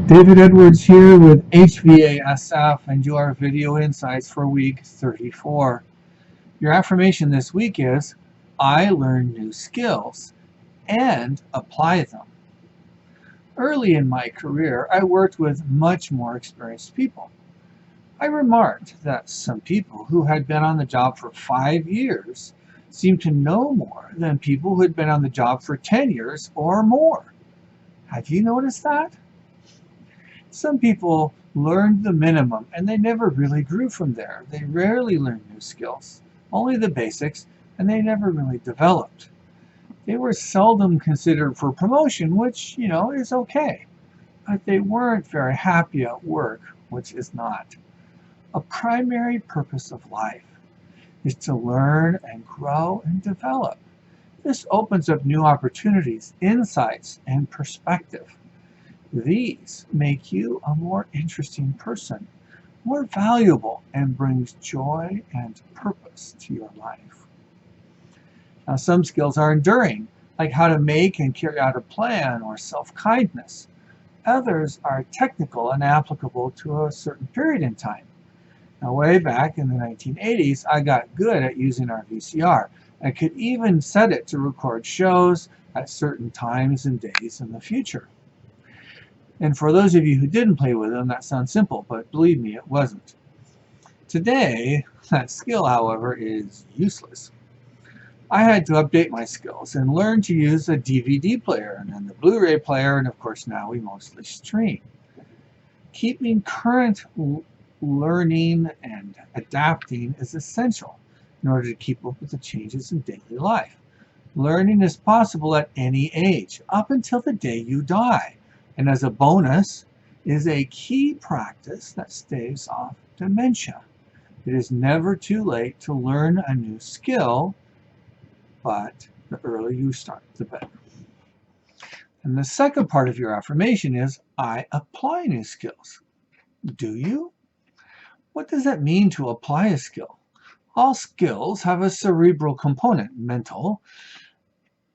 David Edwards here with HVASF and your video insights for week 34. Your affirmation this week is, I learn new skills and apply them. Early in my career, I worked with much more experienced people. I remarked that some people who had been on the job for 5 years seemed to know more than people who had been on the job for 10 years or more. Have you noticed that? Some people learned the minimum and they never really grew from there. They rarely learned new skills, only the basics, and they never really developed. They were seldom considered for promotion, which, is okay. But they weren't very happy at work, which is not. A primary purpose of life is to learn and grow and develop. This opens up new opportunities, insights, and perspective. These make you a more interesting person, more valuable, and brings joy and purpose to your life. Now, some skills are enduring, like how to make and carry out a plan or self-kindness. Others are technical and applicable to a certain period in time. Now, way back in the 1980s, I got good at using our VCR. I could even set it to record shows at certain times and days in the future. And for those of you who didn't play with them, that sounds simple, but believe me, it wasn't. Today, that skill, however, is useless. I had to update my skills and learn to use a DVD player and then the Blu-ray player, and of course now we mostly stream. Keeping current learning and adapting is essential in order to keep up with the changes in daily life. Learning is possible at any age, up until the day you die. And as a bonus, is a key practice that staves off dementia. It is never too late to learn a new skill, but the earlier you start, the better. And the second part of your affirmation is, I apply new skills. Do you? What does that mean to apply a skill? All skills have a cerebral component, mental,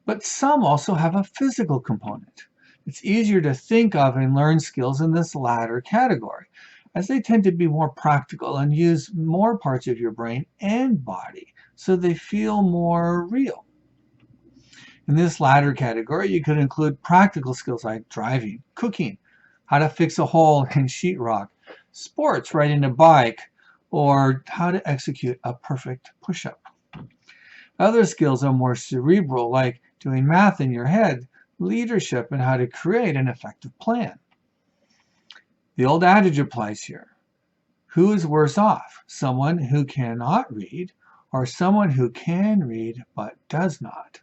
but some also have a physical component. It's easier to think of and learn skills in this latter category, as they tend to be more practical and use more parts of your brain and body, so they feel more real. In this latter category, you could include practical skills like driving, cooking, how to fix a hole in sheetrock, sports, riding a bike, or how to execute a perfect push-up. Other skills are more cerebral, like doing math in your head, leadership, and how to create an effective plan. The old adage applies here. Who is worse off? Someone who cannot read or someone who can read but does not?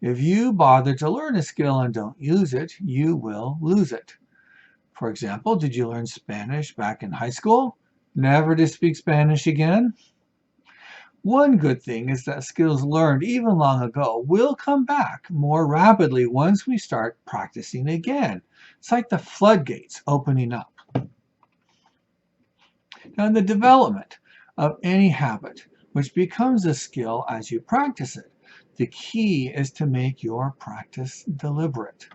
If you bother to learn a skill and don't use it, you will lose it. For example, did you learn Spanish back in high school? Never to speak Spanish again? One good thing is that skills learned even long ago will come back more rapidly once we start practicing again. It's like the floodgates opening up. Now, in the development of any habit, which becomes a skill as you practice it, the key is to make your practice deliberate.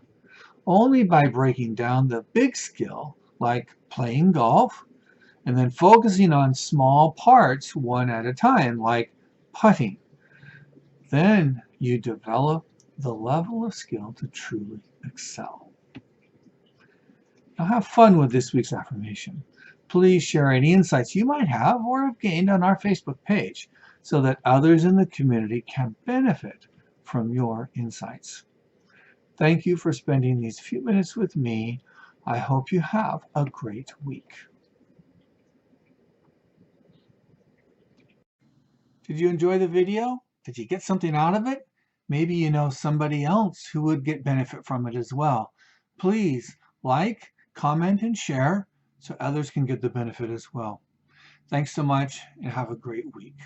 Only by breaking down the big skill, like playing golf, and then focusing on small parts one at a time, like putting. Then you develop the level of skill to truly excel. Now have fun with this week's affirmation. Please share any insights you might have or have gained on our Facebook page so that others in the community can benefit from your insights. Thank you for spending these few minutes with me. I hope you have a great week. Did you enjoy the video? Did you get something out of it? Maybe you know somebody else who would get benefit from it as well. Please like, comment, and share so others can get the benefit as well. Thanks so much and have a great week.